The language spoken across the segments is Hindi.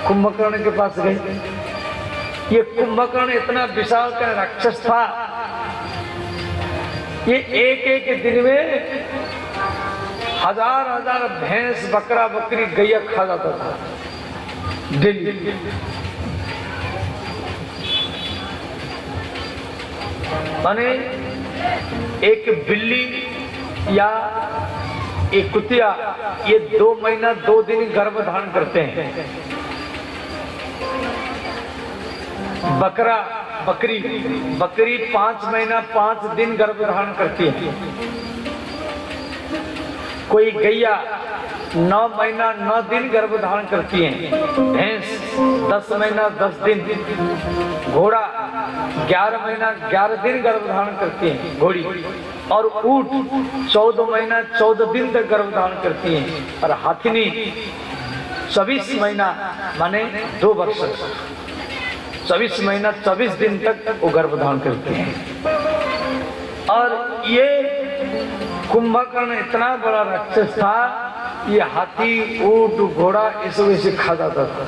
कुंभकर्ण के पास गई। ये कुंभकर्ण इतना विशाल का राक्षस था, ये एक एक दिन में हजार हजार भैंस बकरा बकरी गैया खा जाता था डेली। माने एक बिल्ली या एक कुतिया ये 2 महीना 2 दिन गर्भ धारण करते हैं। बकरी 5 महीना 5 दिन गर्भ धारण करती है। कोई गैया 9 महीना 9 दिन गर्भ धारण करती है। भैंस 10 महीना 10 दिन। घोड़ा 11 महीना 11 दिन गर्भ धारण करती है घोड़ी। और ऊंट 14 महीना 14 दिन तक गर्भ धारण करती है। और हाथिनी 24 महीना माने 2 वर्ष 24 महीना 24 दिन तक वो गर्भ धारण करती है। और ये कुंभकर्ण इतना बड़ा राक्षस था, ये हाथी ऊंट घोड़ा इस वजह से खा जाता था।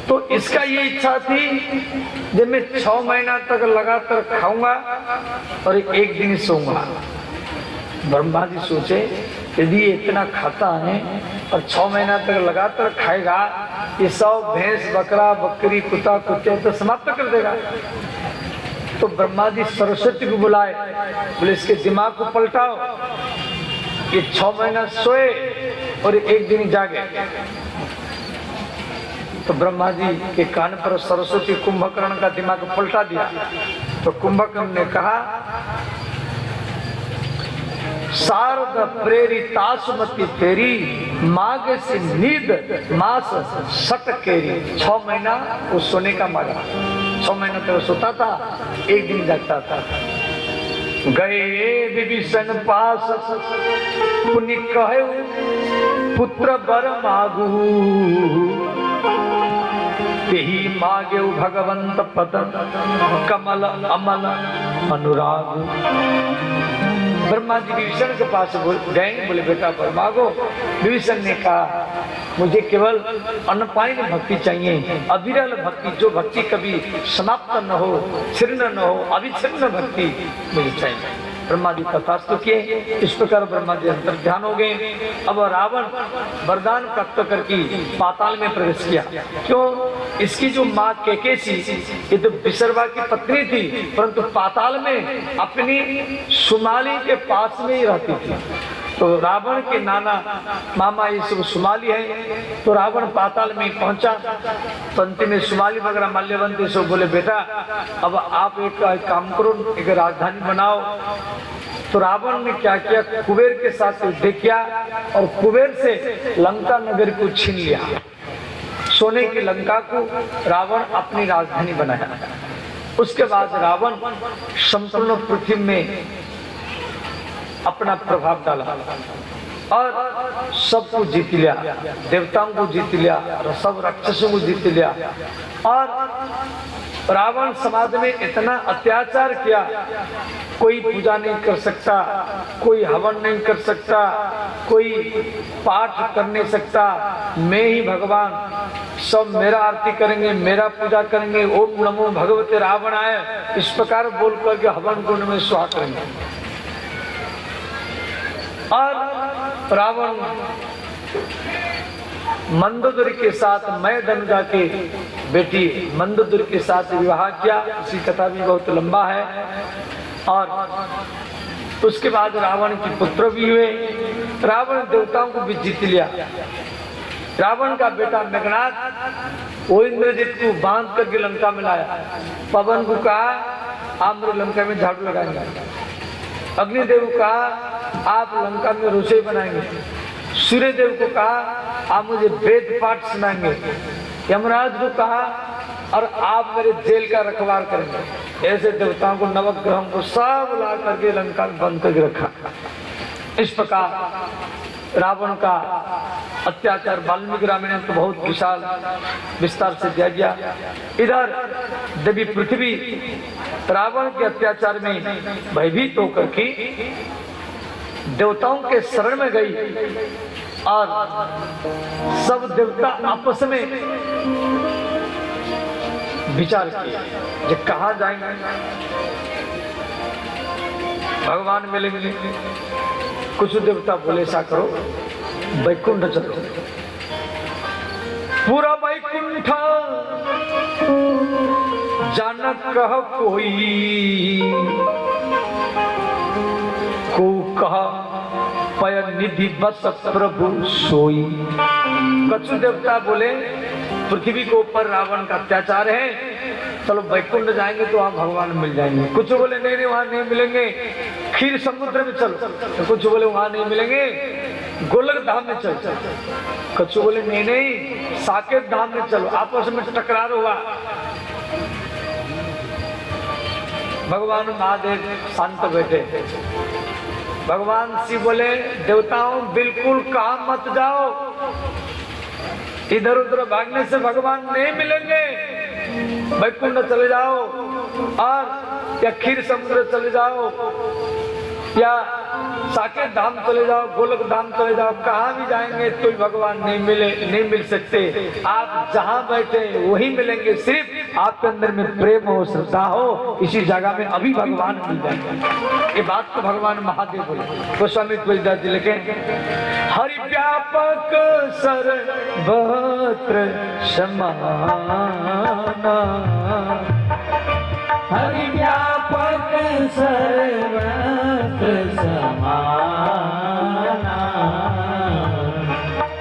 तो इसका ये इच्छा थी जब मैं 6 महीना तक लगातार खाऊंगा और एक दिन सोऊंगा। ब्रह्मा जी सोचे यदि ये इतना खाता है और 6 महीना तक लगातार खाएगा, ये सब भैंस बकरा बकरी कुत्ता कुत्ते तो समाप्त कर देगा। तो ब्रह्मा जी सरस्वती को बुलाए, बोले इसके दिमाग को पलटाओ, ये 6 महीना सोए और एक दिन जागे। तो ब्रह्मा जी के कान पर सरस्वती कुंभकर्ण का दिमाग पलटा दिया। तो कुंभकर्ण ने कहा, शारद प्रेरितासुमति तेरी माग से नींद मास सट केरी। 6 महीना वो सोने का मांगा, 6 महीना तक तो सोता था, एक दिन जागता था। गए विभीषण पास पुण्य कहे पुत्र बर मागू, तेहि मागे भगवंत पद कमल अमल अनुराग। ब्रह्मा जी विभीषण के पास गए, बोले बेटा वर मांगो। विभीषण ने कहा मुझे केवल अन्नपायन भक्ति चाहिए, अविरल भक्ति, जो भक्ति कभी समाप्त न हो, छिन्न न हो, अविच्छिन्न भक्ति मुझे चाहिए। ब्रह्मा जी तथास्तु किए। इस प्रकार ब्रह्मा जी अंतर ध्यान हो गए। अब रावण वरदान प्राप्त करके पाताल में प्रवेश किया। क्यों? इसकी जो माँ केकेसी ये तो विसर्वा की पत्नी थी, परंतु पाताल में अपनी सुमाली के पास में ही रहती थी। तो रावण के नाना मामा ये सब सुमाली है। तो रावण पाताल में पहुंचा, पंक्ति में सुमाली वगैरह माल्यवंती सब बोले बेटा अब आप एक काम करो, एक राजधानी बनाओ। तो रावण ने क्या किया, कुबेर के साथ युद्ध किया और कुबेर से लंका नगर को छीन लिया। सोने की लंका को रावण अपनी राजधानी बनाया। उसके बाद रावण संपूर्ण पृथ्वी में अपना प्रभाव डाला और सबको जीत लिया, देवताओं को जीत लिया, सब राक्षसों को जीत लिया। और रावण समाज में इतना अत्याचार किया, कोई पूजा नहीं कर सकता, कोई हवन नहीं कर सकता, कोई पाठ कर नहीं सकता, मैं ही भगवान, सब मेरा आरती करेंगे, मेरा पूजा करेंगे, ओम नमो भगवते रावणाय, इस प्रकार बोल करके हवन कुंड में स्वाहा करेंगे। और रावण मंदोदरी के साथ मैदनगा के बेटी मंदोदरी के साथ विवाह किया। इसकी कथा भी बहुत लंबा है। और उसके बाद रावण के पुत्र भी हुए। रावण देवताओं को भी जीत लिया। रावण का बेटा मेघनाद वो इंद्रजीत को बांध करके लंका में लाया। पवन को कहा आप मेरे लंका में झाड़ू लगाएंगे। अग्निदेव को कहा आप लंका में रसोई बनाएंगे। सूर्यदेव को कहा आप मुझे वेद पाठ सुनाएंगे। यमराज को कहा और आप मेरे जेल का रखवार करेंगे। ऐसे देवताओं को, नवग्रहों को सब ला करके लंका में बंद करके रखा। इस प्रकार रावण का अत्याचार वाल्मीकि रामायण तो बहुत विशाल विस्तार से दिया गया। इधर देवी पृथ्वी रावण के अत्याचार में भयभीत होकर के देवताओं के शरण में गई और सब देवता आपस में विचार किया कि कहाँ जाएंगे, भगवान मिलेंगे। कुछ देवता बोले ऐसा करो वैकुंठ चलो। पूरा वैकुंठ जान कह कोई, को कहा पय निधि बस प्रभु सोई। कछु देवता बोले पृथ्वी के ऊपर रावण का अत्याचार है, चलो वैकुंठ जाएंगे तो वहां भगवान मिल जाएंगे। कुछ बोले नहीं नहीं वहां नहीं मिलेंगे, क्षीर समुद्र में चलो। तो कुछ बोले वहां नहीं मिलेंगे, गोलक धाम में चलो। कुछ बोले नहीं नहीं साकेत धाम में चलो। आपस में टकरार हुआ। भगवान महादेव शांत बैठे। भगवान शिव बोले देवताओं बिल्कुल कहाँ मत जाओ, इधर उधर भागने से भगवान नहीं मिलेंगे। वैकुंठ चले जाओ और या क्षीर समुद्र चले जाओ या साकेत धाम चले जाओ, गोलक धाम चले जाओ, कहाँ भी जाएंगे तो भगवान नहीं मिल सकते। आप जहाँ बैठे वही मिलेंगे, सिर्फ आपके अंदर में प्रेम हो, श्रद्धा हो, इसी जगह में अभी भगवान मिल जाएंगे। ये बात तो भगवान महादेव बोले। गोस्वामी तुलसीदास जी लिखे हरि व्यापक सर्वत्र समाना, हरि व्यापक सर्वत्र समाना,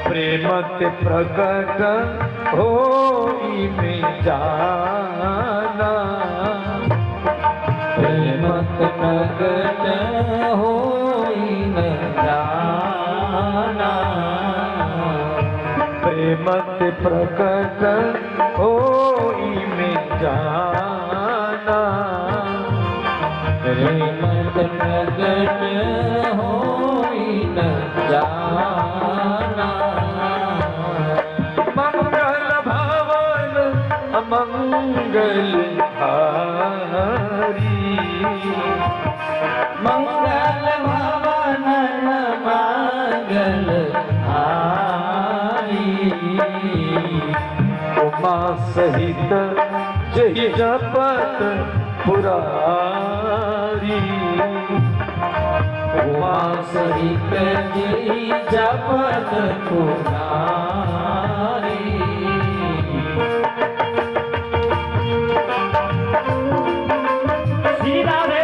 प्रेम ते प्रकट होई में जाना, प्रेम ते प्रकट होई में जाना, प्रेम ते प्रकट होई में जाना, प्रेम ते प्रकट होई न जाना। मंगल भवन अमंगल हारी, मंगल भवन मंगल हारी, उमा सहित जय जपत पुरारी, उमा सहित जय जपत पुरारी। श्री राधे।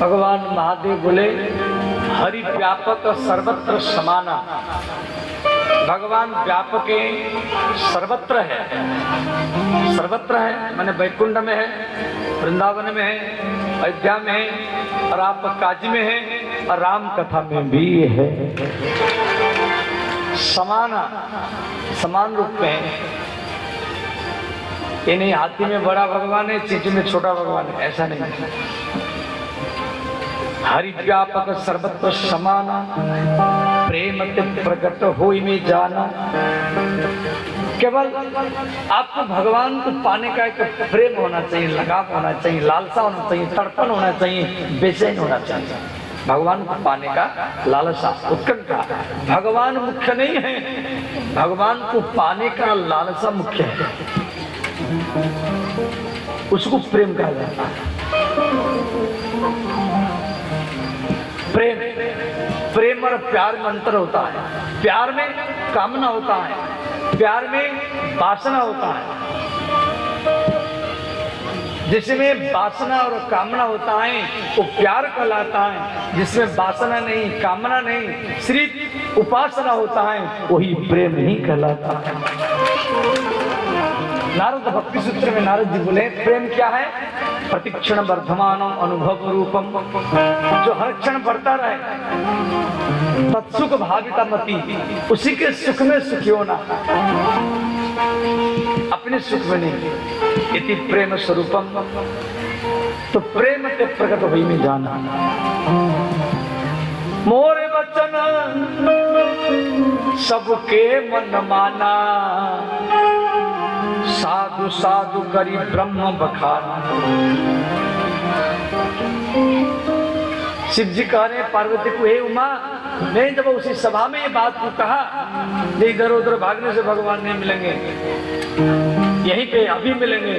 भगवान महादेव बोले हरि व्यापक सर्वत्र समाना। भगवान व्यापक सर्वत्र है, सर्वत्र है माने वैकुंठ में है, वृंदावन में है, अयोध्या में है और आप काजी में है और राम कथा में भी है। समाना समान रूप में है। ये नहीं हाथी में बड़ा भगवान है, चींटी में छोटा भगवान है, ऐसा नहीं है। हरि व्यापक सर्वत्र समाना, प्रेम ते प्रकट होई में जाना। केवल आपको भगवान को पाने का एक प्रेम होना चाहिए, लगाव होना चाहिए, लालसा होना चाहिए, तड़पन होना चाहिए, बेचैन होना चाहिए। भगवान को पाने का लालसा, उत्कंठा। भगवान मुख्य नहीं है, भगवान को पाने का लालसा मुख्य है। उसको प्रेम कहा जाता है। प्रेम, प्रेम और प्यार में अंतर होता है। प्यार में कामना होता है, प्यार में वासना होता है। जिसमें वासना और कामना होता है वो प्यार कहलाता है, जिसमें वासना नहीं, कामना नहीं, सिर्फ उपासना होता है, वही प्रेम नहीं कहलाता है। नारद भक्ति सूत्र में नारद जी बोले प्रेम क्या है? प्रतिक्षण वर्धमान अनुभव रूपम, जो हर क्षण बढ़ता रहे, तत्सुख भाविता मति, उसी के सुख में सुखी होना, अपने सुख में नहीं। इति प्रेम स्वरूपम, तो प्रेम के प्रकट हुई में जाना। मोरे वचन सबके मन माना, साधु साधु करी ब्रह्म बखाना। शिव जी कह रहे हैं पार्वती को, हे उमा, मैं जब उसी सभा में ये बात को कहा, इधर उधर भागने से भगवान नहीं मिलेंगे, यहीं पे अभी मिलेंगे,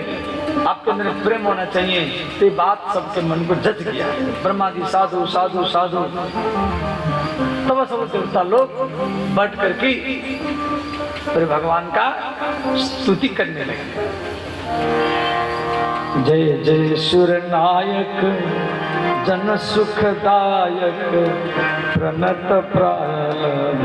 आपके अंदर प्रेम होना चाहिए। तो ये बात सबके मन को जज किया। ब्रह्मादि साधु साधु साधु, तब सब देवता लोग बैठ करके फिर भगवान का स्तुति करने लगे। जय जय सुर नायक जन सुखदायक, प्रणत प्राण